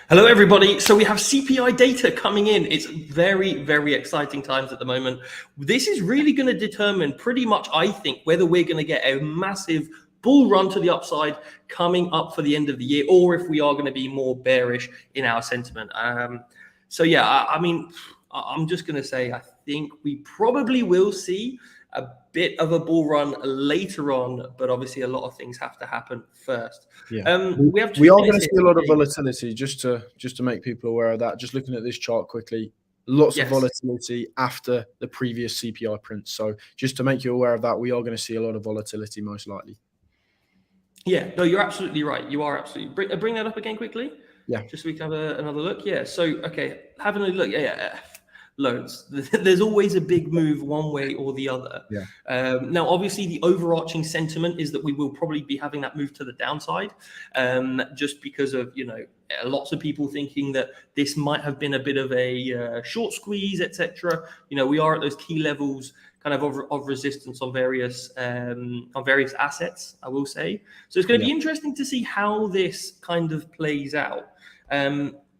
Hello, everybody. So we have CPI data coming in. It's very, very exciting times at the moment. This is really going to determine pretty much, I think, whether we're going to get a massive bull run to the upside coming up for the end of the year, or if we are going to be more bearish in our sentiment. So yeah, I mean, I'm just going to say, I think we probably will see a bit of a bull run later on, but obviously a lot of things have to happen first. Yeah, We have we 2 are going minutes to here. see a lot of volatility. Just to make people aware of that. Just looking at this chart quickly, lots of Yes. volatility after the previous CPI print. So just to make you aware of that, we are going to see a lot of volatility most likely. Yeah, no, you're absolutely right. You are absolutely. Bring that up again quickly. Yeah. Just so we can have another look. Yeah. So okay, having a look. Yeah. Loads. There's always a big move one way or the other. Yeah. Now, obviously, the overarching sentiment is that we will probably be having that move to the downside, just because of lots of people thinking that this might have been a bit of a short squeeze, etc. We are at those key levels kind of resistance on various assets, I will say. So it's going to be interesting to see how this kind of plays out.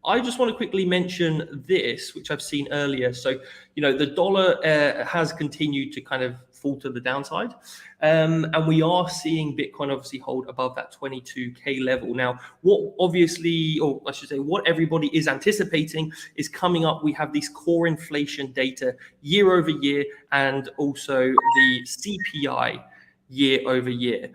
I just want to quickly mention this, which I've seen earlier. So, the dollar has continued to kind of fall to the downside. And we are seeing Bitcoin obviously hold above that 22K level. Now, what everybody is anticipating is coming up. We have these core inflation data year over year, and also the CPI year over year.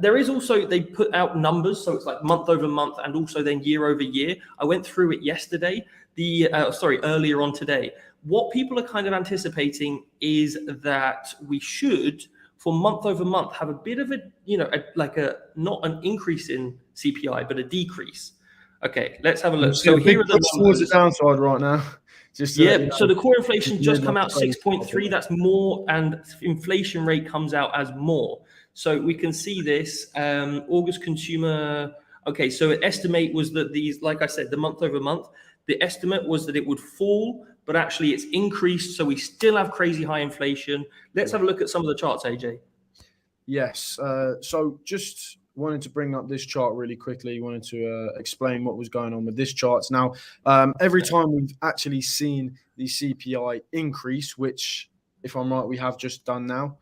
There is also, they put out numbers, so it's like month over month and also then year over year. I went through it yesterday, earlier on today. What people are kind of anticipating is that we should, for month over month, have a bit of not an increase in CPI, but a decrease. Okay, let's have a look. So here are the numbers. Towards the downside right now. So the core inflation just come out 6.3. That's more, and inflation rate comes out as more. So we can see this August consumer. Okay, so an estimate was that these, like I said, the month over month, the estimate was that it would fall, but actually it's increased. So we still have crazy high inflation. Let's have a look at some of the charts, AJ. Yes. So just wanted to bring up this chart really quickly. Wanted to explain what was going on with this chart. Now, every time we've actually seen the CPI increase, which, if I'm right, we have just done now.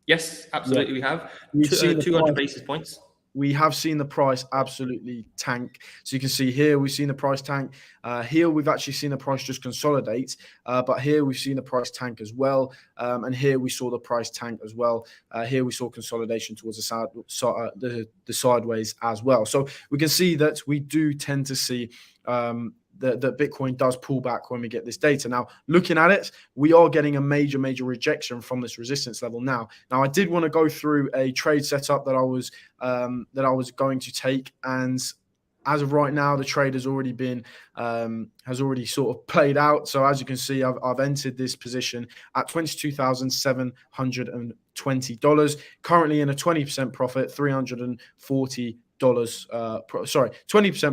Yes, absolutely, we have. We've seen 200 basis points. We have seen the price absolutely tank. So you can see here, we've seen the price tank. Here, we've actually seen the price just consolidate. But here, we've seen the price tank as well. And here, we saw the price tank as well. Here, we saw consolidation towards the sideways as well. So we can see that we do tend to see that Bitcoin does pull back when we get this data. Now, looking at it, we are getting a major rejection from this resistance level now. Now, I did want to go through a trade setup that I was going to take, and as of right now, the trade has already been sort of played out. So as you can see, I've entered this position at $22,720, currently in a 20% profit, $20%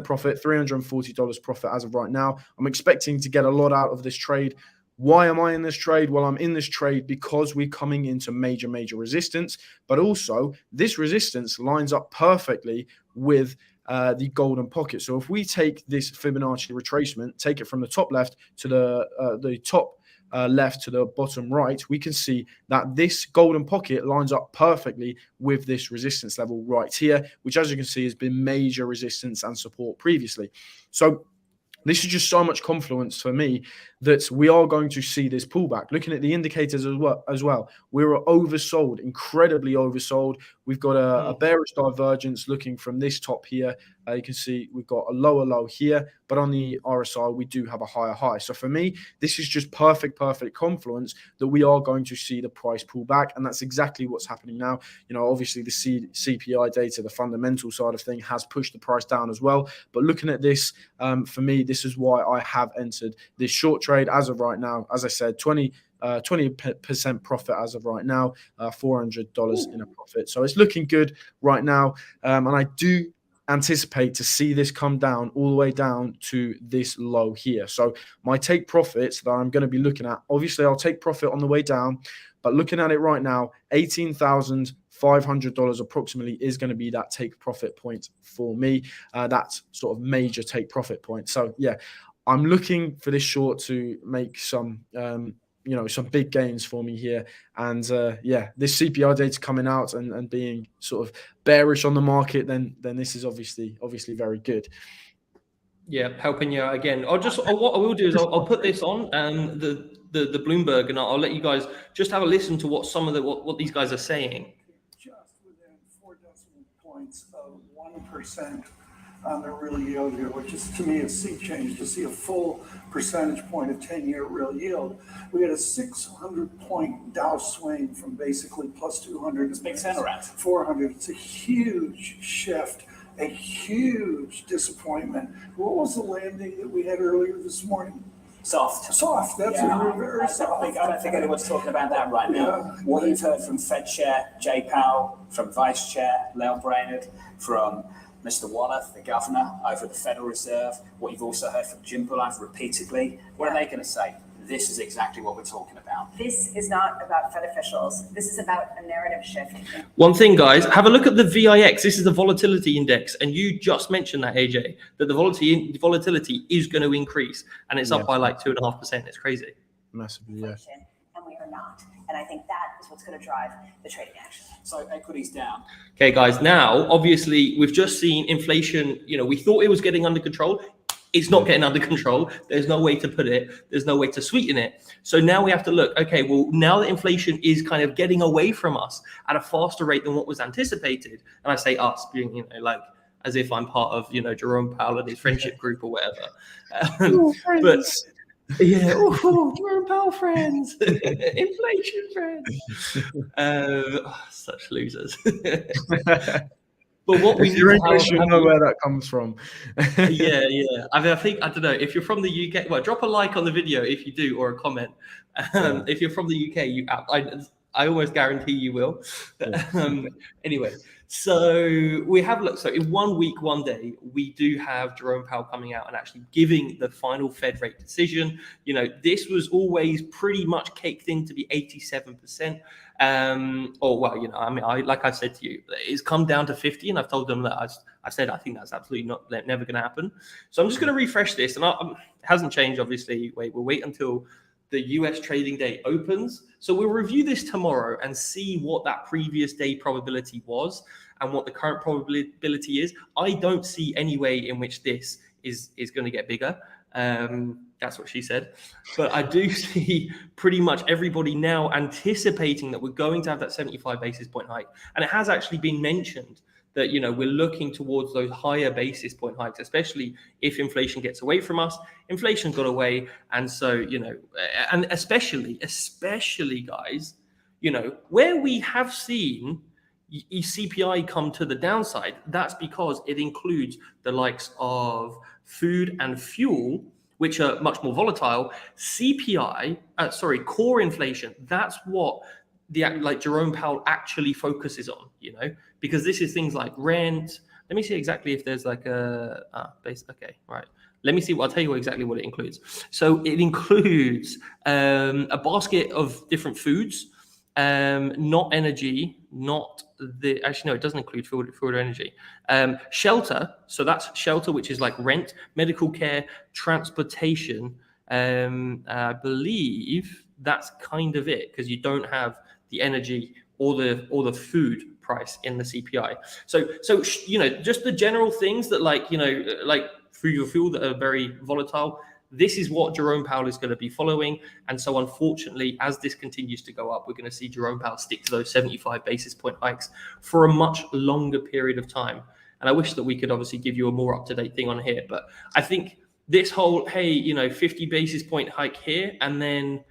profit, $340 profit as of right now. I'm expecting to get a lot out of this trade. Why am I in this trade? Well, I'm in this trade because we're coming into major resistance, but also this resistance lines up perfectly with the golden pocket. So if we take this Fibonacci retracement, take it from the top left to the top left to the bottom right, we can see that this golden pocket lines up perfectly with this resistance level right here, which, as you can see, has been major resistance and support previously. So this is just so much confluence for me that we are going to see this pullback. Looking at the indicators as well, we're oversold, incredibly oversold. We've got a bearish divergence looking from this top here. You can see we've got a lower low here, but on the RSI, we do have a higher high. So for me, this is just perfect confluence that we are going to see the price pull back. And that's exactly what's happening now. Obviously the CPI data, the fundamental side of thing, has pushed the price down as well. But looking at this, for me, this is why I have entered this short trade as of right now. As I said, 20% profit as of right now, $400 in a profit. So it's looking good right now. And I do anticipate to see this come down all the way down to this low here. So my take profits that I'm going to be looking at, obviously I'll take profit on the way down, but looking at it right now, $18,500 $500 approximately is going to be that take profit point for me. That's sort of major take profit point. So yeah, I'm looking for this short to make some some big gains for me here. And this CPI data coming out and being sort of bearish on the market, then this is obviously very good. Yeah, helping you out again. What I will do is I'll put this on the Bloomberg, and I'll let you guys just have a listen to what some of what these guys are saying. Just within 4 decimal points of 1% on the real yield here, which is to me a sea change to see a full percentage point of 10-year real yield. We had a 600-point Dow swing from basically plus 200 to big turnaround. 400. It's a huge shift, a huge disappointment. What was the landing that we had earlier this morning? Soft. That's very soft. I don't think anyone's talking about that right now. Yeah. What you've heard from Fed Chair Jay Powell, from Vice Chair Lael Brainerd, from Mr. Waller, the governor over at the Federal Reserve, what you've also heard from Jim Bullard repeatedly, what are they going to say? This is exactly what we're talking about. This is not about Fed officials. This is about a narrative shift. One thing, guys, have a look at the VIX. This is the volatility index. And you just mentioned that, AJ, that the volatility is going to increase. And it's up by like 2.5%. It's crazy. Massively, yeah. And we are not. And I think that is what's going to drive the trading action. So equities down. Okay, guys, now, obviously, we've just seen inflation. We thought it was getting under control. It's not getting under control. There's no way to put it. There's no way to sweeten it. So now we have to look, okay, well, now that inflation is kind of getting away from us at a faster rate than what was anticipated, and I say us being, like, as if I'm part of, Jerome Powell and his friendship group or whatever. But yeah, Jerome Powell friends, inflation friends. Such losers. But what we if you're English, you know where that comes from. yeah. I think, I don't know, if you're from the UK, well, drop a like on the video if you do, or a comment. If you're from the UK, I almost guarantee you will. Anyway, so we have looked. So in 1 week, 1 day, we do have Jerome Powell coming out and actually giving the final Fed rate decision. This was always pretty much caked in to be 87%. Like I said to you, it's come down to 50, and I've told them that I said I think that's absolutely never going to happen. So I'm just going to refresh this, and it hasn't changed. Obviously, we'll wait until the US trading day opens. So we'll review this tomorrow and see what that previous day probability was and what the current probability is. I don't see any way in which this is going to get bigger. That's what she said. But I do see pretty much everybody now anticipating that we're going to have that 75 basis point hike. And it has actually been mentioned that, we're looking towards those higher basis point hikes, especially if inflation gets away from us. Inflation's got away. And so, and especially guys, where we have seen CPI come to the downside, that's because it includes the likes of food and fuel, which are much more volatile. Core inflation, that's what Jerome Powell actually focuses on, because this is things like rent. Let me see exactly if there's like base. Okay, right. Let me see. I'll tell you exactly what it includes. So it includes a basket of different foods, not energy, it doesn't include food or energy. Shelter, so that's shelter, which is like rent, medical care, transportation. I believe that's kind of it, because you don't have the energy or the food price in the CPI. So just the general things that like food or fuel that are very volatile. This is what Jerome Powell is going to be following. And so unfortunately, as this continues to go up, we're going to see Jerome Powell stick to those 75 basis point hikes for a much longer period of time. And I wish that we could obviously give you a more up-to-date thing on here. But I think this whole, 50 basis point hike here, and then,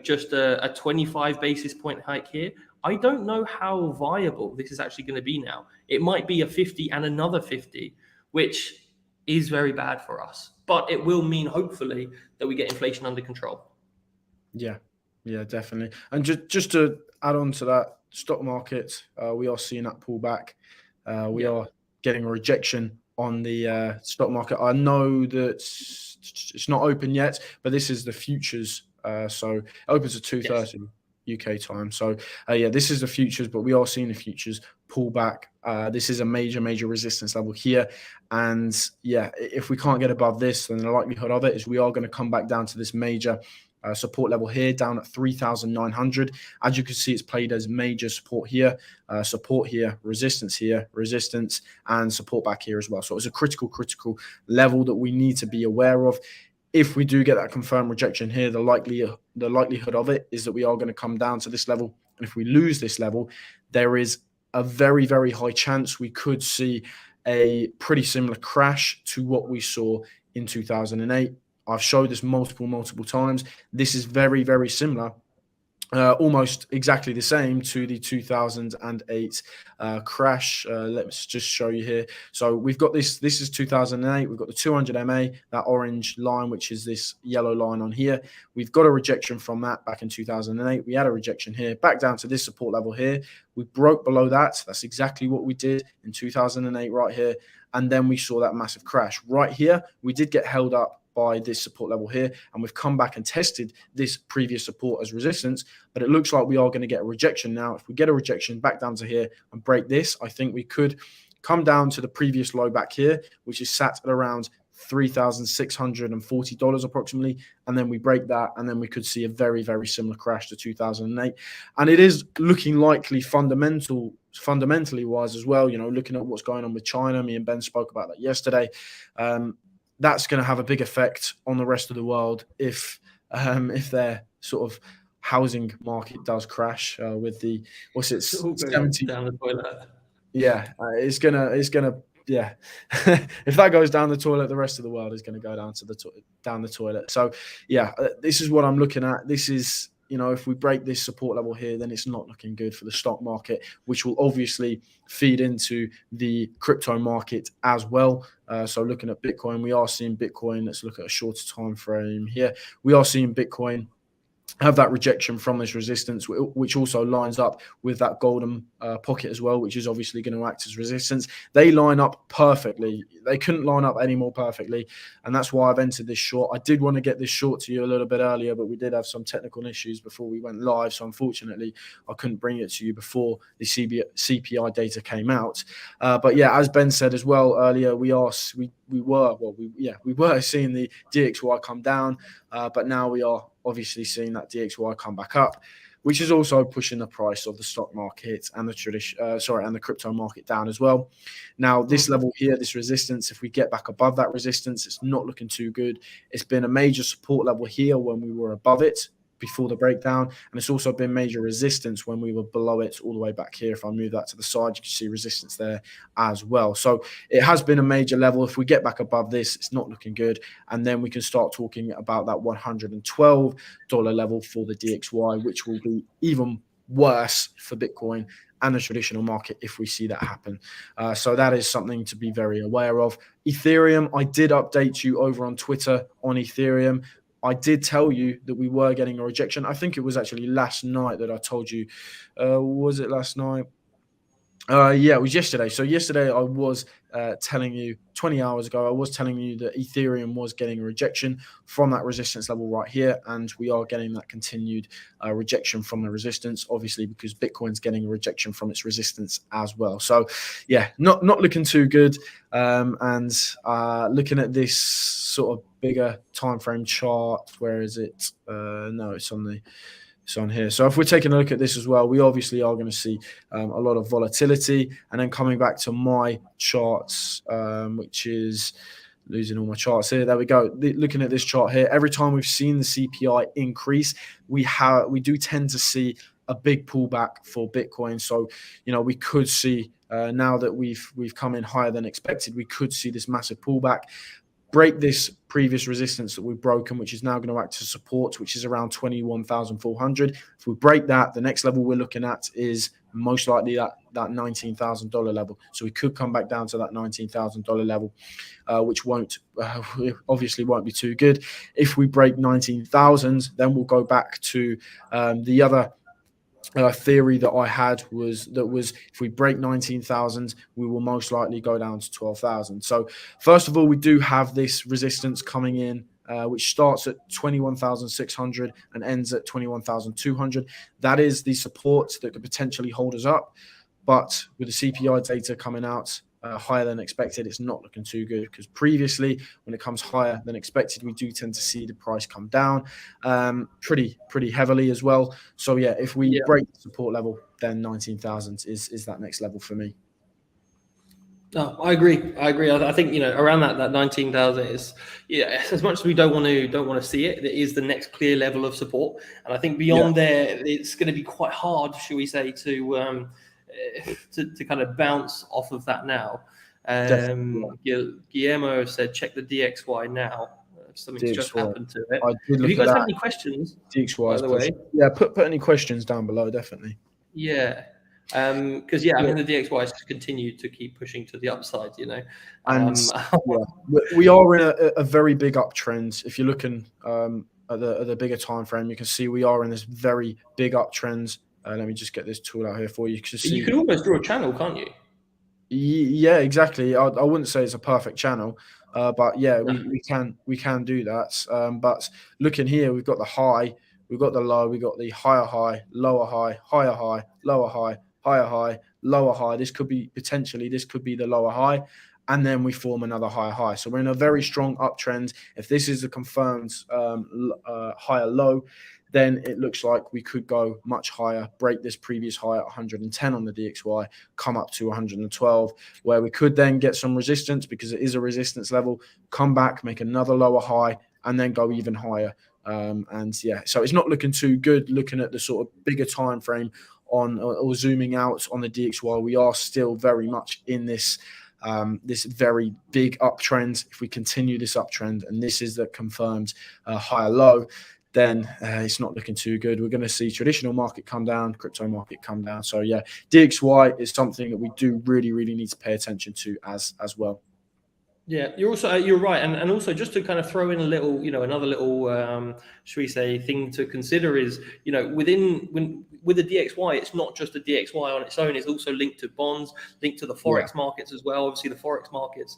just a 25 basis point hike here, I don't know how viable this is actually going to be now. It might be a 50 and another 50, which is very bad for us. But it will mean, hopefully, that we get inflation under control. Yeah, definitely. And just to add on to that, stock market, we are seeing that pullback. We are getting a rejection on the stock market. I know that it's not open yet, but this is the futures. So it opens at 2:30. UK time. So yeah, this is the futures, but we are seeing the futures pull back. This is a major resistance level here. And yeah, if we can't get above this, then the likelihood of it is we are going to come back down to this major support level here, down at 3,900. As you can see, it's played as major support here, resistance here, resistance, and support back here as well. So it's a critical level that we need to be aware of. If we do get that confirmed rejection here, the likelihood of it is that we are going to come down to this level. And if we lose this level, there is a very high chance we could see a pretty similar crash to what we saw in 2008. I've showed this multiple times. This is very similar, almost exactly the same to the 2008 crash. Let's just show you here. So we've got this is 2008. We've got the 200 MA, that orange line, which is this yellow line on here. We've got a rejection from that back in 2008. We had a rejection here, back down to this support level here. We broke below that. That's exactly what we did in 2008 right here. And then we saw that massive crash. Right here, we did get held up by this support level here, and we've come back and tested this previous support as resistance, but it looks like we are going to get a rejection now. If we get a rejection back down to here and break this, I think we could come down to the previous low back here, which is sat at around $3,640 approximately, and then we break that, and then we could see a very similar crash to 2008. And it is looking likely fundamentally wise as well, you know, looking at what's going on with China. Me and Ben spoke about that yesterday. That's going to have a big effect on the rest of the world if their sort of housing market does crash with the 70 down the toilet. Yeah, it's gonna yeah. If that goes down the toilet, the rest of the world is going to go down the toilet. So yeah, this is what I'm looking at. This is, you know, if we break this support level here, then it's not looking good for the stock market, which will obviously feed into the crypto market as well. So looking at Bitcoin, we are seeing Bitcoin. Let's look at a shorter time frame here. We are seeing Bitcoin have that rejection from this resistance, which also lines up with that golden pocket as well, which is obviously going to act as resistance. They line up perfectly. They couldn't line up any more perfectly, and that's why I've entered this short. I did want to get this short to you a little bit earlier, but we did have some technical issues before we went live, so unfortunately I couldn't bring it to you before the CPI data came out. But yeah, as Ben said as well earlier, we were seeing the DXY come down, but now we are obviously seeing that DXY come back up, which is also pushing the price of the stock market and the crypto market down as well. Now, this level here, this resistance, if we get back above that resistance, it's not looking too good. It's been a major support level here when we were above it before the breakdown, and it's also been major resistance when we were below it all the way back here. If I move that to the side, you can see resistance there as well. So it has been a major level. If we get back above this, it's not looking good, and then we can start talking about that $112 level for the DXY, which will be even worse for Bitcoin and the traditional market if we see that happen. So that is something to be very aware of. Ethereum, I did update you over on Twitter on Ethereum. I did tell you that we were getting a rejection. I think it was actually last night that I told you. Was it last night? Yeah, it was yesterday. So yesterday I was telling you, 20 hours ago, I was telling you that Ethereum was getting a rejection from that resistance level right here. And we are getting that continued rejection from the resistance, obviously, because Bitcoin's getting a rejection from its resistance as well. So yeah, not looking too good. And looking at this sort of bigger time frame chart, where is it? No, it's on here. So if we're taking a look at this as well, we obviously are going to see a lot of volatility. And then coming back to my charts, which is losing all my charts here. There we go. Looking at this chart here, every time we've seen the CPI increase, we do tend to see a big pullback for Bitcoin. So, you know, we could see now that we've come in higher than expected, we could see this massive pullback, break this previous resistance that we've broken, which is now going to act as support, which is around 21,400. If we break that, the next level we're looking at is most likely that $19,000 level. So we could come back down to that $19,000 level, which obviously won't be too good. If we break 19,000, then we'll go back to the other theory that I had was if we break 19,000, we will most likely go down to 12,000. So first of all, we do have this resistance coming in which starts at 21,600 and ends at 21,200. That is the support that could potentially hold us up. But with the CPI data coming out higher than expected, it's not looking too good, because previously, when it comes higher than expected, we do tend to see the price come down pretty heavily as well. So yeah, if we break the support level, then 19,000 is that next level for me. No, I agree. I think, you know, around that 19,000 is, yeah, as much as we don't want to see it, it is the next clear level of support. And I think beyond there, it's going to be quite hard, should we say, to kind of bounce off of that now. Guillermo said, check the DXY now. Something's just happened to it. If you guys have any questions, DXY, by the way, put any questions down below, definitely. Yeah. Because I mean, the DXY has continued to keep pushing to the upside, you know. And we are in a very big uptrend. If you're looking at the bigger time frame, you can see we are in this very big uptrend. Let me just get this tool out here for you. You can almost draw a channel, can't you? Yeah, exactly. I wouldn't say it's a perfect channel, but yeah, we can do that. But looking here, we've got the high, we've got the low, we've got the higher high, lower high, higher high, lower high, higher high, lower high. This could be the lower high, and then we form another higher high. So we're in a very strong uptrend. If this is a confirmed higher low, then it looks like we could go much higher, break this previous high at 110 on the DXY, come up to 112, where we could then get some resistance, because it is a resistance level, come back, make another lower high, and then go even higher. And yeah, so it's not looking too good looking at the sort of bigger time frame on or zooming out on the DXY. We are still very much in this this very big uptrend. If we continue this uptrend, and this is the confirmed higher low, then it's not looking too good. We're going to see traditional market come down, crypto market come down. So yeah, DXY is something that we do really need to pay attention to as well. Yeah, you're right, and also just to kind of throw in a little, you know, another little, should we say, thing to consider is, you know, with the DXY, it's not just a DXY on its own; it's also linked to bonds, linked to the forex markets as well. Obviously, the forex markets.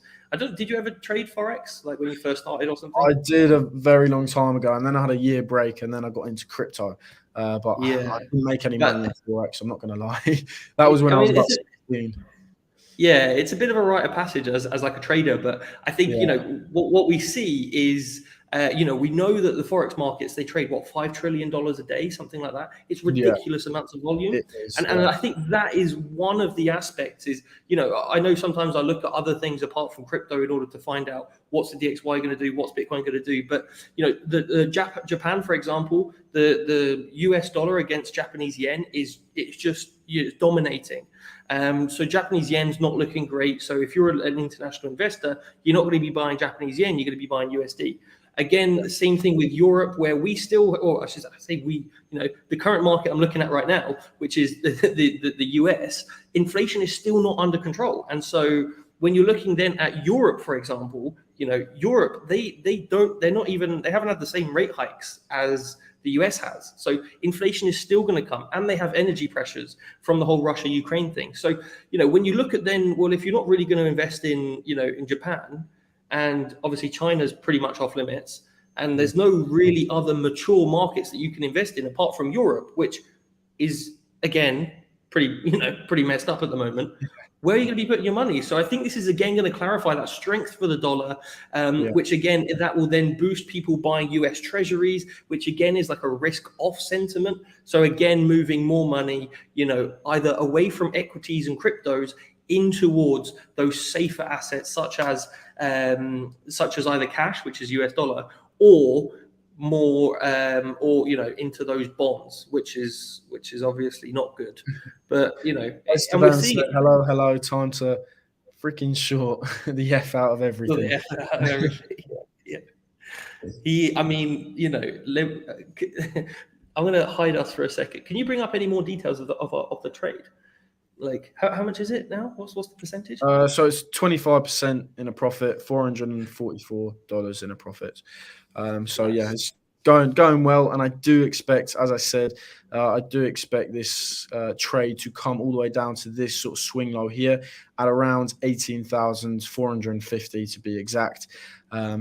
Did you ever trade forex, like when you first started or something? I did a very long time ago, and then I had a year break, and then I got into crypto. But I didn't make any money in forex. I'm not going to lie. That was when I was about 16. Yeah, it's a bit of a rite of passage as like a trader, but I think you know what we see is you know, we know that the forex markets, they trade $5 trillion a day, something like that. It's ridiculous amounts of volume, and I think that is one of the aspects. Is, you know, I know sometimes I look at other things apart from crypto in order to find out what's the DXY going to do, what's Bitcoin going to do. But you know, the Japan, for example, the US dollar against Japanese yen it's just dominating. So Japanese yen's not looking great. So if you're an international investor, you're not going to be buying Japanese yen, you're going to be buying USD. Again, the same thing with Europe, where we still, or I should say we, you know, the current market I'm looking at right now, which is the US, inflation is still not under control. And so when you're looking then at Europe, for example, you know, Europe, they haven't had the same rate hikes as the US has. So inflation is still going to come, and they have energy pressures from the whole Russia-Ukraine thing. So, you know, when you look at then, well, if you're not really going to invest in, you know, in Japan, and obviously China's pretty much off limits, and there's no really other mature markets that you can invest in apart from Europe, which is, again, pretty messed up at the moment. Where are you going to be putting your money? So I think this is again going to clarify that strength for the dollar, which again, that will then boost people buying US treasuries, which again is like a risk off sentiment. So again, moving more money, you know, either away from equities and cryptos in towards those safer assets, such as either cash, which is US dollar, or more, or, you know, into those bonds, which is obviously not good. But, you know, and we're seeing hello, time to freaking short the F out of everything. I mean, you know, I'm going to hide us for a second. Can you bring up any more details of the trade? Like, how much is it now? What's the percentage? So it's 25% in a profit, $444 in a profit. So nice. Yeah, it's going well, and I do expect, as I said, this trade to come all the way down to this sort of swing low here, at around 18,450 to be exact.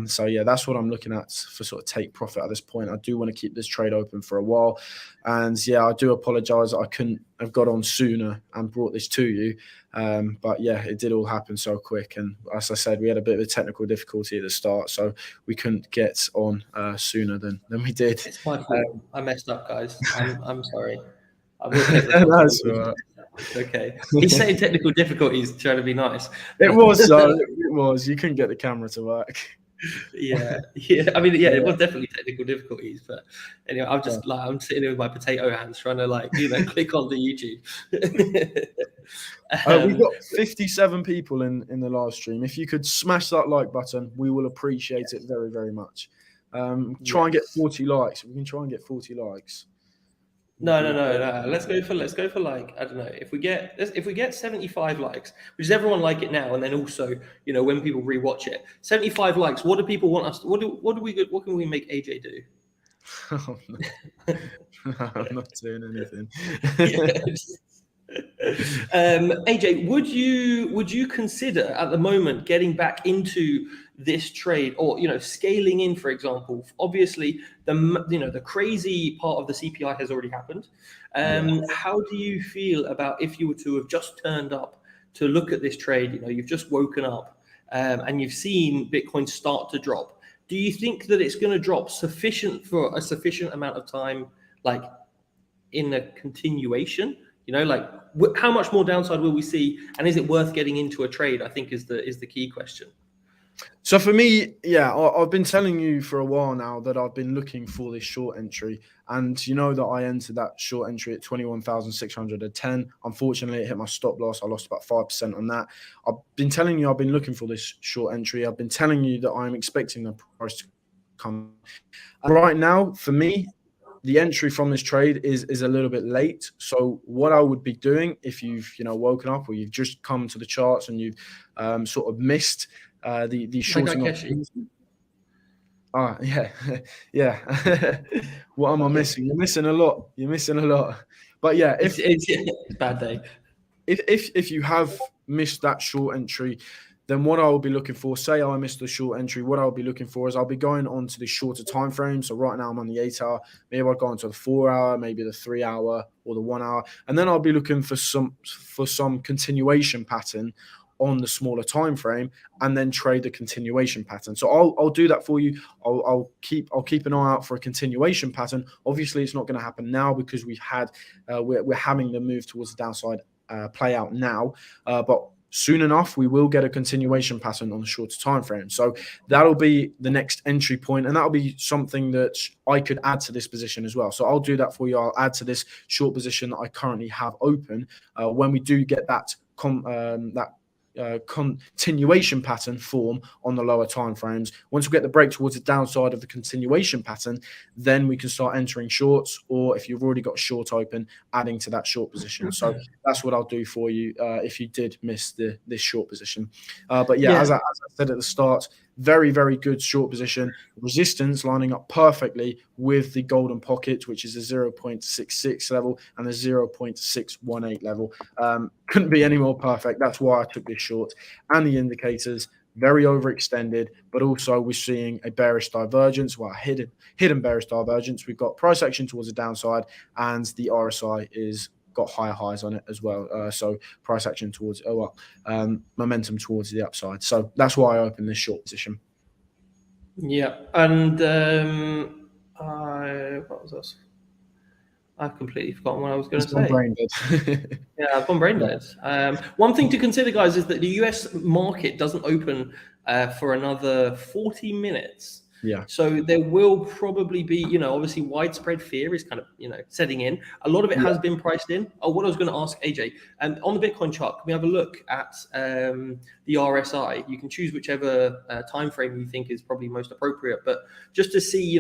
So yeah, that's what I'm looking at for sort of take profit at this point. I do want to keep this trade open for a while, and yeah, I do apologize that I couldn't have got on sooner and brought this to you. But yeah, it did all happen so quick, and as I said, we had a bit of a technical difficulty at the start, so we couldn't get on sooner than we did. It's my fault. I messed up, guys. I'm sorry. I will take That's all right. Okay. He's saying technical difficulties, trying to be nice. It was so. It was. You couldn't get the camera to work. Yeah. I mean, yeah, it was definitely technical difficulties, but anyway, I'm just I'm sitting here with my potato hands trying to click on the YouTube. We've got 57 people in the live stream. If you could smash that like button, we will appreciate it very, very much. Try and get 40 likes. We can try and get 40 likes. No. Let's go for like, I don't know, if we get 75 likes, which is everyone like it now, and then also, when people rewatch it, 75 likes. What do people want us? What can we make AJ do? Oh, no. I'm not doing anything. AJ, would you consider at the moment getting back into this trade, or scaling in, for example? Obviously, the crazy part of the CPI has already happened. How do you feel about if you were to have just turned up to look at this trade? You've just woken up and you've seen Bitcoin start to drop. Do you think that it's going to drop sufficient amount of time, like in a continuation? How much more downside will we see, and is it worth getting into a trade? I think is the key question. So for me, yeah, I've been telling you for a while now that I've been looking for this short entry, and you know that I entered that short entry at 21,610. Unfortunately, it hit my stop loss. I lost about 5% on that. I've been telling you I've been looking for this short entry. I've been telling you that I'm expecting the price to come. And right now, for me, the entry from this trade is a little bit late. So what I would be doing if you've woken up or you've just come to the charts and you've sort of missed the shorting options. Yeah. What am I missing? You're missing a lot. But yeah, it's a bad day. If you have missed that short entry, then what I will be looking for, say I missed the short entry, what I'll be looking for is I'll be going on to the shorter time frame. So right now I'm on the 8 hour, maybe I'll go on to the 4 hour, maybe the 3 hour or the 1 hour. And then I'll be looking for some continuation pattern on the smaller time frame, and then trade the continuation pattern. So I'll do that for you. I'll keep an eye out for a continuation pattern. Obviously, it's not going to happen now because we're having the move towards the downside play out now, but soon enough we will get a continuation pattern on the shorter time frame. So that'll be the next entry point, and that'll be something that I could add to this position as well. So I'll do that for you. I'll add to this short position that I currently have open when we do get that continuation pattern form on the lower time frames. Once we get the break towards the downside of the continuation pattern, then we can start entering shorts, or if you've already got a short open, adding to that short position. So that's what I'll do for you if you did miss this short position. But yeah, as I said at the start, very, very good short position. Resistance lining up perfectly with the golden pocket, which is a 0.66 level and a 0.618 level. Couldn't be any more perfect. That's why I took this short. And the indicators, very overextended, but also we're seeing a bearish divergence, hidden bearish divergence. We've got price action towards the downside, and the RSI is got higher highs on it as well. So price action towards momentum towards the upside. So that's why I opened this short position. Yeah, and what was this? I've completely forgotten what I was going to say. Brain dead. Yeah, I've gone brain dead. One thing to consider, guys, is that the US market doesn't open for another 40 minutes. Yeah. So there will probably be, obviously widespread fear is kind of, setting in. A lot of it has been priced in. Oh, what I was going to ask AJ, on the Bitcoin chart, can we have a look at the RSI? You can choose whichever time frame you think is probably most appropriate, but just to see,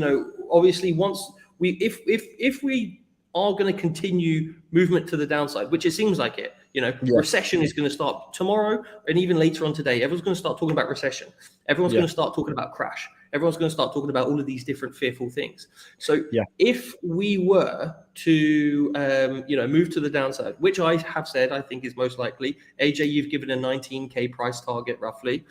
obviously once if we are going to continue movement to the downside, which it seems like it, recession is going to start tomorrow and even later on today. Everyone's going to start talking about recession. Everyone's going to start talking about crash. everyone's going to start talking about all of these different fearful things. So Yeah. if we were to, move to the downside, which I have said I think is most likely, AJ, you've given a 19K price target roughly.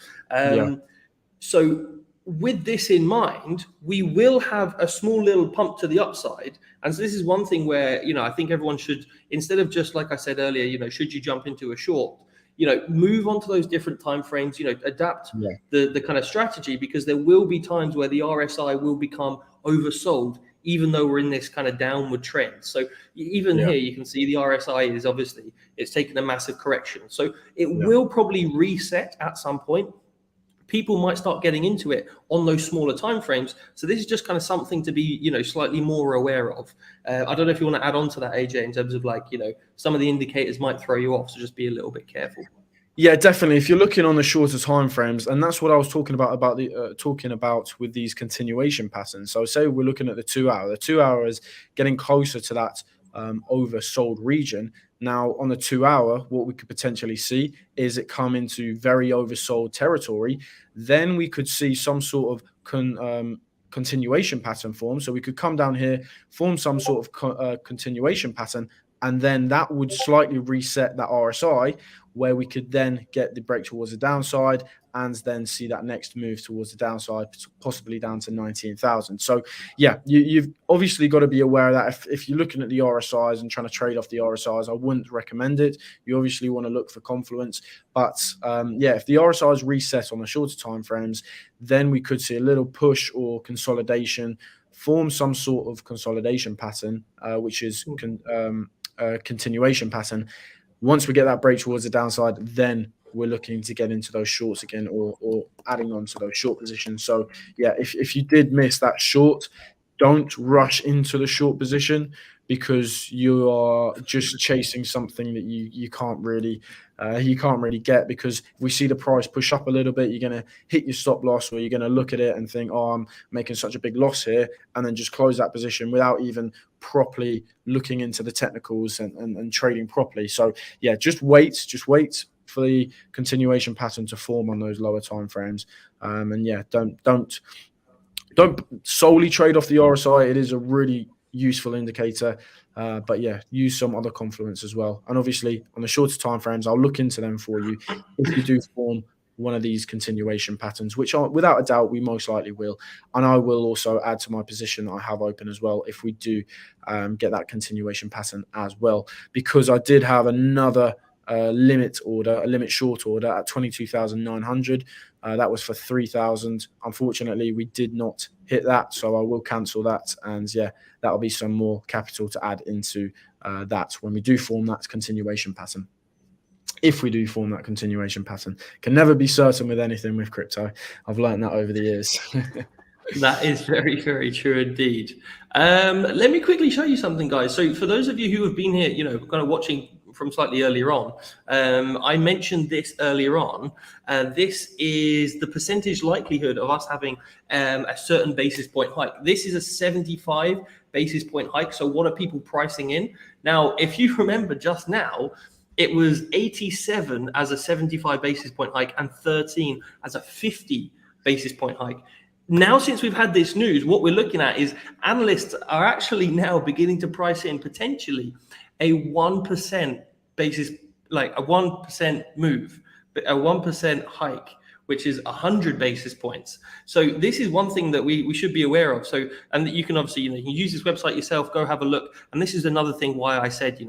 So with this in mind, we will have a small little pump to the upside. And so this is one thing where, I think everyone should, instead of just like I said earlier, should you jump into a short, move on to those different time frames, adapt the kind of strategy, because there will be times where the RSI will become oversold, even though we're in this kind of downward trend. So even here, you can see the RSI is obviously, it's taken a massive correction. So it will probably reset at some point. People might start getting into it on those smaller time frames. So this is just kind of something to be, slightly more aware of. I don't know if you want to add on to that, AJ, in terms of some of the indicators might throw you off. So just be a little bit careful. Yeah, definitely. If you're looking on the shorter time frames, and that's what I was talking about with these continuation patterns. So say we're looking at the 2 hour. The 2 hour is getting closer to that oversold region. Now, on the 2 hour, what we could potentially see is it come into very oversold territory. Then we could see some sort of continuation pattern form. So we could come down here, form some sort of continuation pattern, and then that would slightly reset that RSI, where we could then get the break towards the downside and then see that next move towards the downside, possibly down to 19,000. So yeah, you've obviously got to be aware of that. If you're looking at the RSIs and trying to trade off the RSIs, I wouldn't recommend it. You obviously want to look for confluence. But if the RSIs reset on the shorter time frames, then we could see a little push or consolidation, form some sort of consolidation pattern, which is continuation pattern. Once we get that break towards the downside, then we're looking to get into those shorts again, or adding on to those short positions. So yeah, if you did miss that short, don't rush into the short position, because you are just chasing something that you can't really get. Because if we see the price push up a little bit, you're going to hit your stop loss, or you're going to look at it and think, oh, I'm making such a big loss here, and then just close that position without even properly looking into the technicals and trading properly. So yeah, just wait for the continuation pattern to form on those lower time frames. And yeah, don't solely trade off the RSI. It is a really useful indicator, but yeah, use some other confluence as well. And obviously on the shorter time frames, I'll look into them for you if you do form one of these continuation patterns, which are without a doubt we most likely will. And I will also add to my position that I have open as well if we do get that continuation pattern as well, because I did have another limit short order at 22,900. That was for 3,000. Unfortunately, we did not hit that, so I will cancel that. And yeah, that'll be some more capital to add into that when we do form that continuation pattern. If we do form that continuation pattern, can never be certain with anything with crypto. I've learned that over the years. That is very, very true indeed. Let me quickly show you something, guys. So for those of you who have been here, kind of watching from slightly earlier on, I mentioned this earlier on. This is the percentage likelihood of us having a certain basis point hike. This is a 75 basis point hike. So what are people pricing in? Now, if you remember just now, it was 87 as a 75 basis point hike and 13 as a 50 basis point hike. Now, since we've had this news, what we're looking at is analysts are actually now beginning to price in potentially a 1% basis, like a 1% move, a 1% hike, which is 100 basis points. So this is one thing that we should be aware of. So, and you can obviously, you can use this website yourself, go have a look. And this is another thing why I said,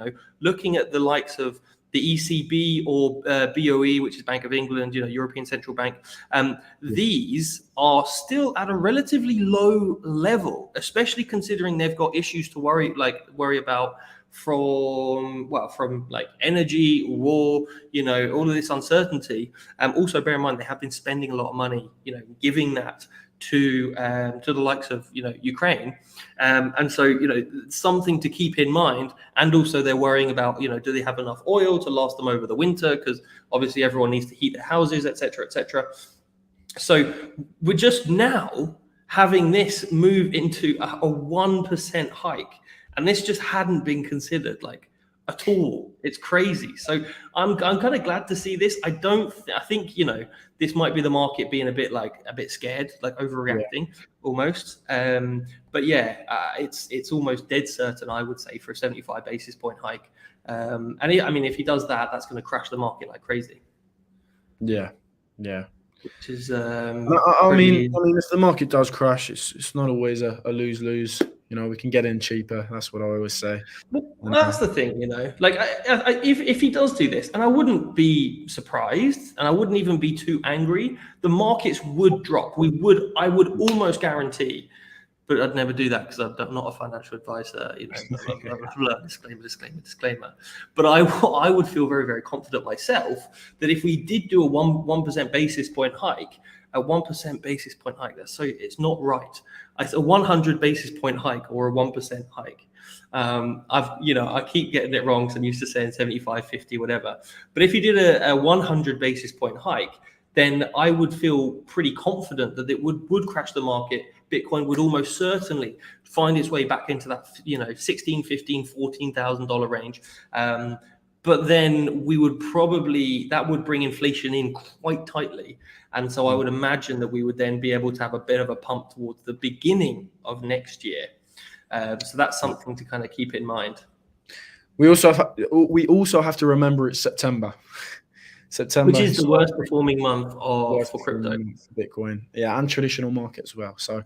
looking at the likes of the ECB or BOE, which is Bank of England, European Central Bank, these are still at a relatively low level, especially considering they've got issues to worry about from like energy, war, all of this uncertainty. Also bear in mind they have been spending a lot of money, giving that to the likes of Ukraine, and so something to keep in mind. And also they're worrying about do they have enough oil to last them over the winter, because obviously everyone needs to heat their houses, etc., etc. So we're just now having this move into a 1% hike, and this just hadn't been considered like at all. It's crazy. So I'm kind of glad to see this. I think, this might be the market being a bit scared, like overreacting almost. But yeah, it's almost dead certain, I would say, for a 75 basis point hike. And if he does that, that's going to crash the market like crazy. Yeah. Which is I mean, if the market does crash, it's not always a lose-lose. We can get in cheaper. That's what I always say. Well, that's the thing, Like, if he does do this, and I wouldn't be surprised, and I wouldn't even be too angry, the markets would drop. I would almost guarantee, but I'd never do that because I'm not a financial advisor. Blah, blah, blah, disclaimer. But I would feel very, very confident myself that if we did do a 1% basis point hike, a 1% basis point hike, it's not right. It's a 100 basis point hike or a 1% hike. I keep getting it wrong because I'm used to saying 75, 50, whatever. But if you did a 100 basis point hike, then I would feel pretty confident that it would crash the market. Bitcoin would almost certainly find its way back into that, $16,000, $15,000, $14,000 range. But then that would bring inflation in quite tightly. And so I would imagine that we would then be able to have a bit of a pump towards the beginning of next year. So that's something to kind of keep in mind. We also have to remember it's September, which is the worst performing month for crypto, Bitcoin, and traditional markets as well. So,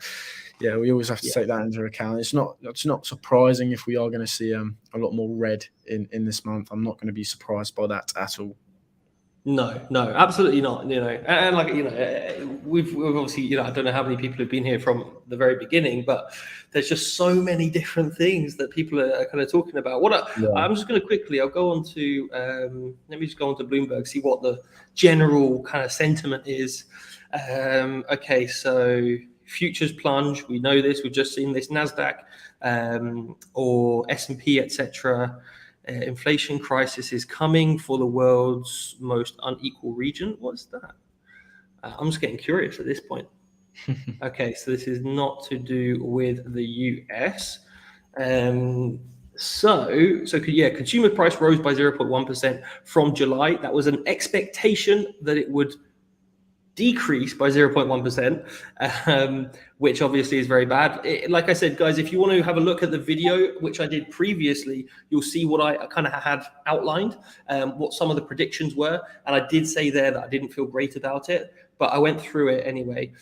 we always have to take that into account. It's not surprising if we are going to see a lot more red in this month. I'm not going to be surprised by that at all. No, absolutely not. And we've obviously, I don't know how many people have been here from the very beginning, but there's just so many different things that people are kind of talking about. I'm just going to quickly, I'll go on to, let me just go on to Bloomberg, see what the general kind of sentiment is. Okay, so futures plunge. We know this. We've just seen this. NASDAQ or S&P, etc. Inflation crisis is coming for the world's most unequal region. What's that? I'm just getting curious at this point. Okay, so this is not to do with the US. Consumer price rose by 0.1% from July. That was an expectation that it would decrease by 0.1%, which obviously is very bad. Like I said, guys, if you want to have a look at the video, which I did previously, you'll see what I kind of had outlined, what some of the predictions were. And I did say there that I didn't feel great about it, but I went through it anyway.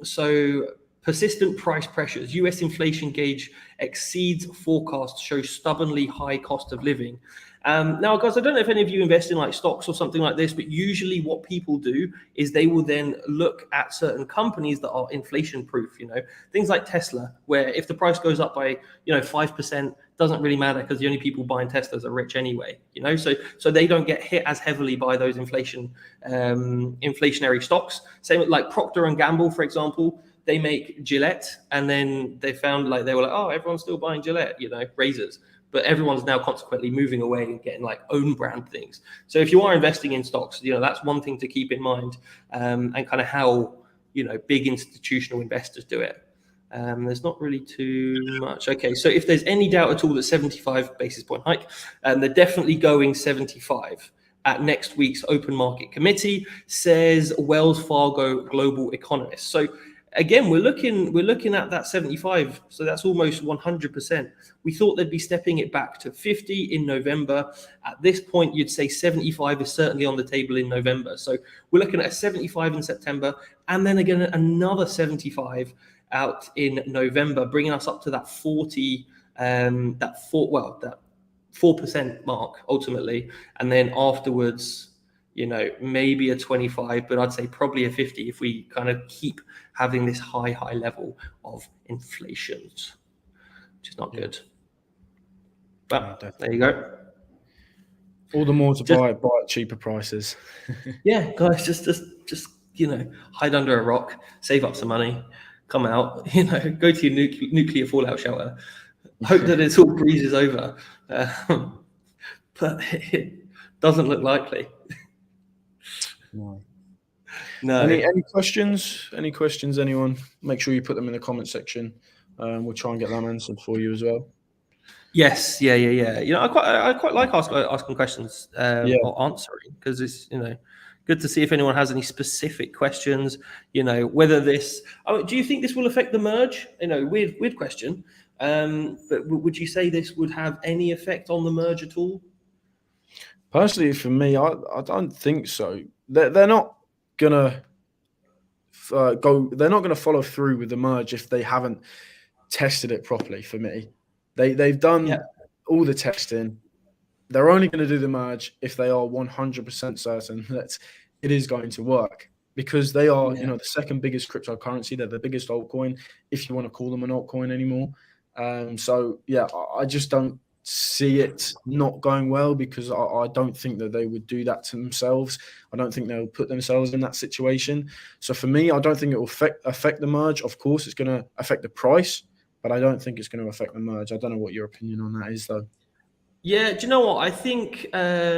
So persistent price pressures, US inflation gauge exceeds forecasts, shows stubbornly high cost of living. Now, guys, I don't know if any of you invest in like stocks or something like this, but usually what people do is they will then look at certain companies that are inflation proof, things like Tesla, where if the price goes up by, 5%, doesn't really matter because the only people buying Teslas are rich anyway, so they don't get hit as heavily by those inflationary stocks. Same with like Procter and Gamble, for example. They make Gillette, and then they found they were like, oh, everyone's still buying Gillette, razors. But everyone's now consequently moving away and getting like own brand things. So if you are investing in stocks, that's one thing to keep in mind, and kind of how, big institutional investors do it. There's not really too much. Okay, so if there's any doubt at all that 75 basis point hike, they're definitely going 75 at next week's open market committee, says Wells Fargo global economist. So again, we're looking at that 75, so that's almost 100%. We thought they'd be stepping it back to 50 in November. At this point, you'd say 75 is certainly on the table in November. So we're looking at a 75 in September, and then again another 75 out in November, bringing us up to that 4% mark ultimately, and then afterwards, maybe a 25, but I'd say probably a 50 if we kind of keep having this high level of inflation, which is not good. But there you go. All the more to buy at cheaper prices. Yeah, guys, just hide under a rock, save up some money, come out, go to your nuclear fallout shelter, hope that it all breezes over. But it doesn't look likely. No. Any questions? Any questions, anyone? Make sure you put them in the comment section. We'll try and get them answered for you as well. Yes, yeah. I quite like asking questions Yeah. or answering, because it's good to see if anyone has any specific questions. Whether this. Do you think this will affect the merge? Weird question. But would you say this would have any effect on the merge at all? Personally, for me, I don't think so. They're not gonna go. They're not gonna follow through with the merge if they haven't tested it properly. For me, they've done Yeah. all the testing. They're only going to do the merge if they are 100% certain that it is going to work, because they are, Yeah. the second biggest cryptocurrency. They're the biggest altcoin, if you want to call them an altcoin anymore. So yeah, I just don't see it not going well, because I don't think that they would do that to themselves. I don't think they'll put themselves in that situation. So for me, I don't think it will affect the merge. Of course, it's going to affect the price, but I don't think it's going to affect the merge. I don't know what your opinion on that is, though. Yeah, do you know what? I think I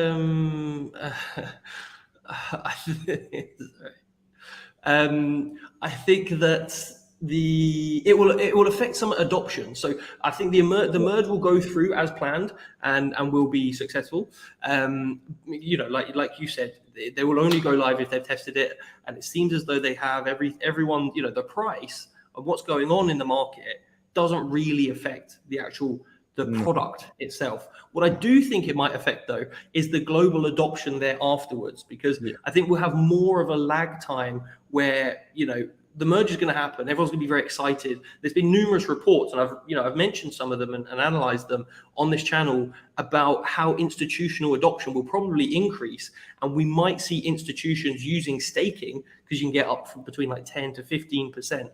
think that it will affect some adoption. So I think the merge will go through as planned and will be successful. Like you said, they will only go live if they've tested it, and it seems as though they have everyone. The price of what's going on in the market doesn't really affect the product itself. What I do think it might affect, though, is the global adoption there afterwards, because I think we'll have more of a lag time where, the merge is going to happen. Everyone's going to be very excited. There's been numerous reports, and I've mentioned some of them and analyzed them on this channel, about how institutional adoption will probably increase, and we might see institutions using staking, because you can get up from between like 10 to 15%,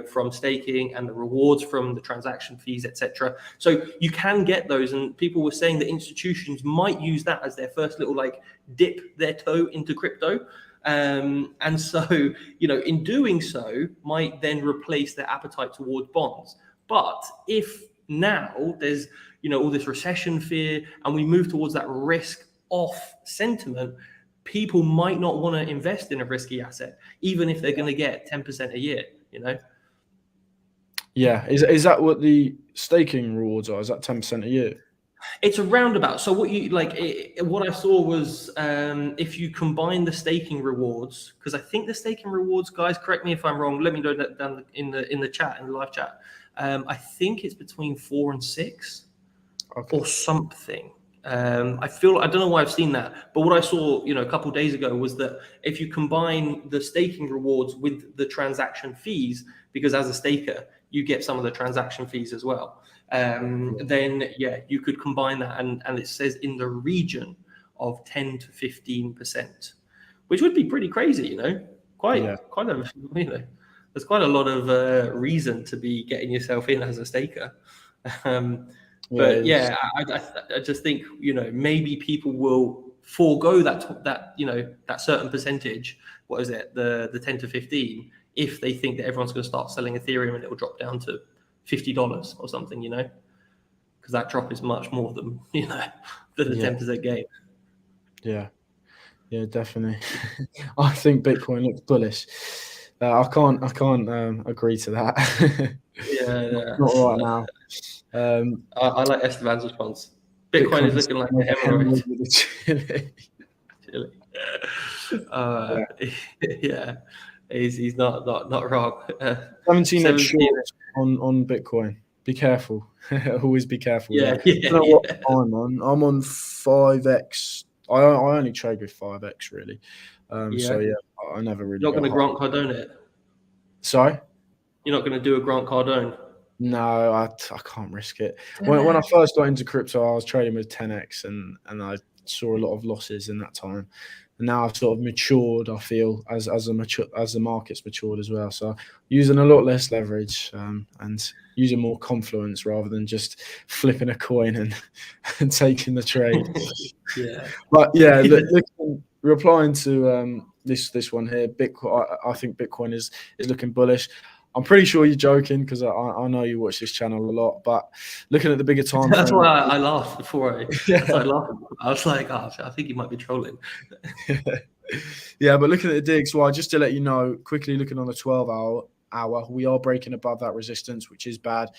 from staking, and the rewards from the transaction fees, etc. So you can get those, and people were saying that institutions might use that as their first little dip their toe into crypto. And so, in doing so, might then replace their appetite towards bonds. But if now there's, all this recession fear, and we move towards that risk off sentiment, people might not want to invest in a risky asset, even if they're going to get 10% a year, Yeah. Is that what the staking rewards are? Is that 10% a year? It's a roundabout. So what I saw was, if you combine the staking rewards, because I think the staking rewards, guys, correct me if I'm wrong. Let me know that down in the chat, in the live chat. I think it's between 4 and 6, or something. I don't know why I've seen that, but what I saw, a couple of days ago, was that if you combine the staking rewards with the transaction fees, because as a staker, you get some of the transaction fees as well. Then you could combine that, and it says in the region of 10 to 15%, which would be pretty crazy, quite a, there's quite a lot of reason to be getting yourself in as a staker. But I just think, maybe people will forego that certain percentage. What is it? The 10 to 15, if they think that everyone's going to start selling Ethereum and it will drop down to $50 or something, because that drop is much more than the 10% gain. Yeah, definitely. I think Bitcoin looks bullish. I can't agree to that. Not right now. I like Esteban's response. Bitcoin is looking like a hemorrhoid. Chile. He's not wrong. 17x short on Bitcoin. Be careful. Always be careful. What I'm on. I'm on 5x. I only trade with 5x really. So I never really. You're not going to Grant Cardone it. Sorry. You're not going to do a Grant Cardone. No, I can't risk it. When I first got into crypto, I was trading with 10x, and I saw a lot of losses in that time. And now I've sort of matured, I feel, as the market's matured as well. So using a lot less leverage, and using more confluence rather than just flipping a coin and taking the trade. But replying to this one here, Bitcoin. I think Bitcoin is looking bullish. I'm pretty sure you're joking, because I know you watch this channel a lot. But looking at the bigger time, that's why I laughed before. I laughed. I was like, I think he might be trolling. Yeah, but looking at the DXY, just to let you know, quickly looking on the 12-hour, hour. We are breaking above that resistance, which is bad.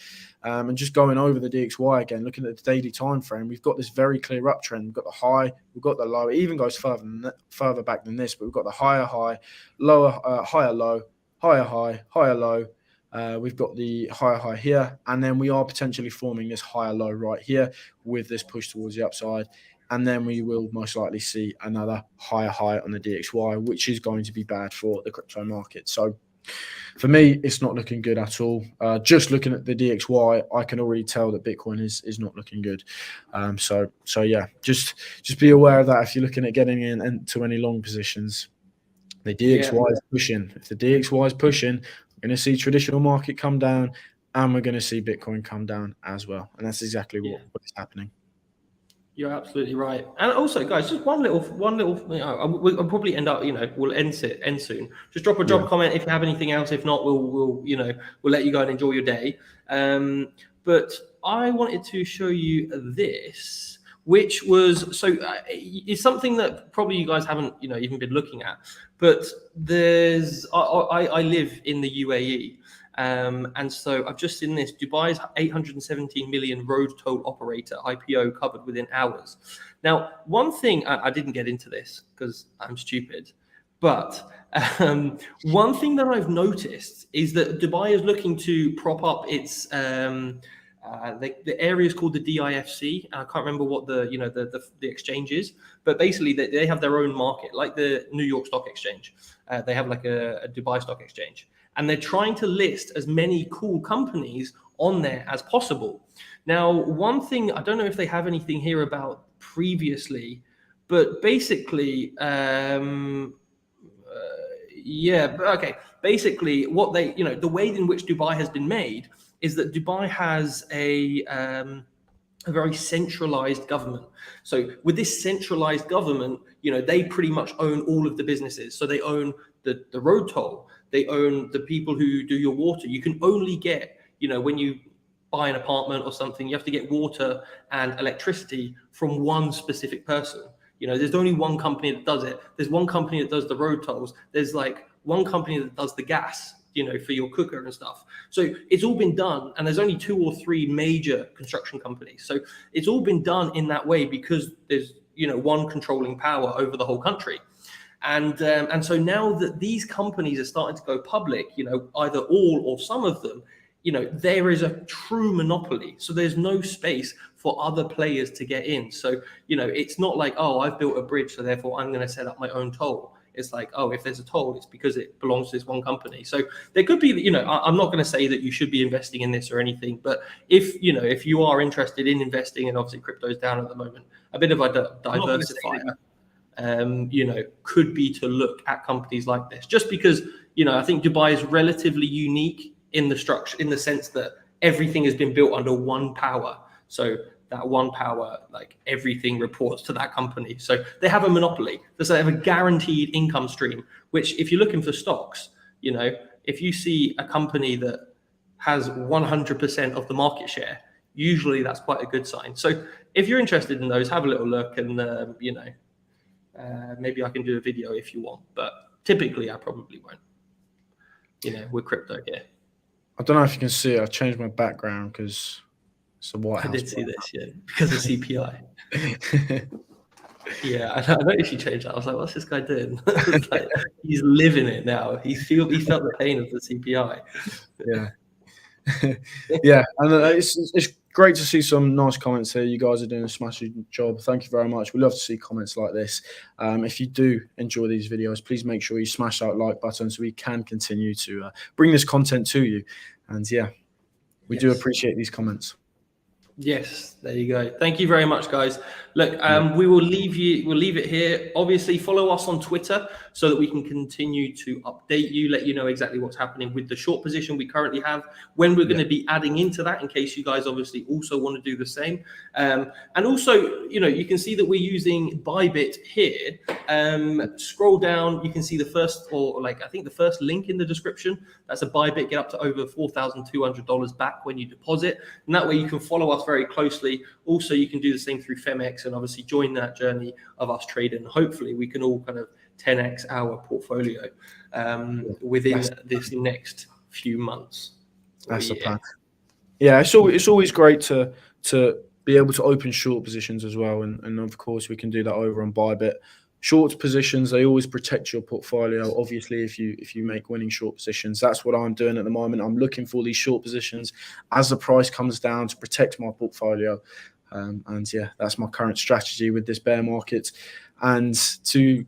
And just going over the DXY again, looking at the daily time frame, we've got this very clear uptrend. We've got the high, we've got the low. It even goes further back than this, but we've got the higher high, lower, higher low, higher high, higher low. We've got the higher high here, and then we are potentially forming this higher low right here with this push towards the upside. And then we will most likely see another higher high on the DXY, which is going to be bad for the crypto market. So for me, it's not looking good at all. Just looking at the DXY, I can already tell that Bitcoin is not looking good. So yeah, just be aware of that if you're looking at getting into any long positions. The DXY is pushing. If the DXY is pushing, we're going to see traditional market come down, and we're going to see Bitcoin come down as well. And that's exactly what is happening. You're absolutely right. And also, guys, just one little, we'll probably end up, we'll end soon. Just drop a comment if you have anything else. If not, we'll let you go and enjoy your day. But I wanted to show you this, which was, it's something that probably you guys haven't, even been looking at, but I live in the UAE. And so I've just seen this. Dubai's 817 million road toll operator IPO covered within hours. Now, one thing, I didn't get into this because I'm stupid, but one thing that I've noticed is that Dubai is looking to prop up its the area is called the DIFC. I can't remember what the exchange is, but basically they have their own market, like the New York Stock Exchange. They have like a Dubai Stock Exchange. And they're trying to list as many cool companies on there as possible. Now, one thing, I don't know if they have anything here about previously, but basically, basically what they, the way in which Dubai has been made is that Dubai has a very centralized government. So with this centralized government, they pretty much own all of the businesses. So they own the road toll. They own the people who do your water. You can only get, when you buy an apartment or something, you have to get water and electricity from one specific person. There's only one company that does it. There's one company that does the road tolls. There's like one company that does the gas, for your cooker and stuff. So it's all been done. And there's only 2 or 3 major construction companies. So it's all been done in that way because there's, one controlling power over the whole country. And so now that these companies are starting to go public, either all or some of them, there is a true monopoly. So there's no space for other players to get in. So, it's not like, oh, I've built a bridge, so therefore I'm going to set up my own toll. It's like, oh, if there's a toll, it's because it belongs to this one company. So there could be, I'm not going to say that you should be investing in this or anything, but if you are interested in investing, and obviously crypto's down at the moment, a bit of a diversifier. Could be to look at companies like this, just because, I think Dubai is relatively unique in the structure, in the sense that everything has been built under one power. So that one power, like everything reports to that company. So they have a monopoly. So they have a guaranteed income stream, which if you're looking for stocks, if you see a company that has 100% of the market share, usually that's quite a good sign. So if you're interested in those, have a little look and, maybe I can do a video if you want, but typically I probably won't. With crypto here. I don't know if you can see it. I changed my background because it's a White House. I did see this, because of CPI. Yeah, I noticed you changed that. I was like, what's this guy doing? Like, he's living it now. He felt the pain of the CPI. Yeah. Yeah, and it's great to see some nice comments here. You guys are doing a smashing job. Thank you very much. We love to see comments like this. If you do enjoy these videos, please make sure you smash that like button so we can continue to bring this content to you. And yeah, we do appreciate these comments. Yes, there you go. Thank you very much, guys. Look, we'll leave it here. Obviously, follow us on Twitter so that we can continue to update you, let you know exactly what's happening with the short position we currently have, when we're going to be adding into that, in case you guys obviously also want to do the same. And also, you can see that we're using Bybit here. Scroll down, you can see the first link in the description. That's a Bybit, get up to over $4,200 back when you deposit. And that way you can follow us very closely. Also, you can do the same through Femex and obviously join that journey of us trading. Hopefully we can all kind of 10x our portfolio within this next few months. Or That's the year. plan. Yeah, it's always great to be able to open short positions as well, and of course we can do that over on Bybit. Short positions, they always protect your portfolio. Obviously, if you make winning short positions, that's what I'm doing at the moment. I'm looking for these short positions as the price comes down to protect my portfolio. And yeah, that's my current strategy with this bear market, and to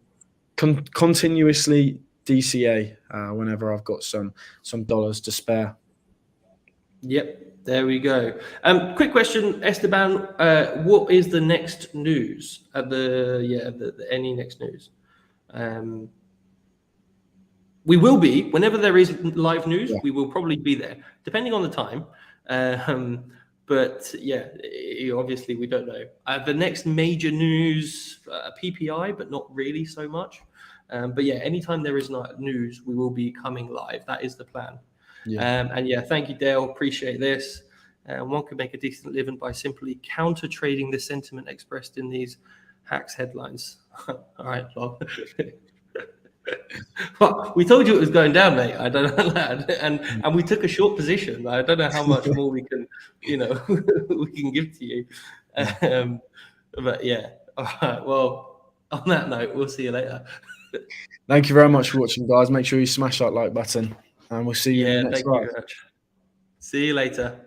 continuously DCA whenever I've got some dollars to spare. Yep, there we go. Quick question, Esteban. What is the next news? Any next news? We will be whenever there is live news. Yeah. We will probably be there, depending on the time. But yeah, obviously we don't know. The next major news, PPI, but not really so much. But yeah, anytime there is not news, we will be coming live. That is the plan. Yeah. And yeah, thank you, Dale. Appreciate this. One could make a decent living by simply counter trading the sentiment expressed in these hacks headlines. All right, well. Well, we told you it was going down, mate. I don't know, lad. And we took a short position. I don't know how much more we can, we can give to you. But yeah. All right. Well, on that note, we'll see you later. Thank you very much for watching, guys. Make sure you smash that like button, and we'll see you in the next thank you live. very much. See you later.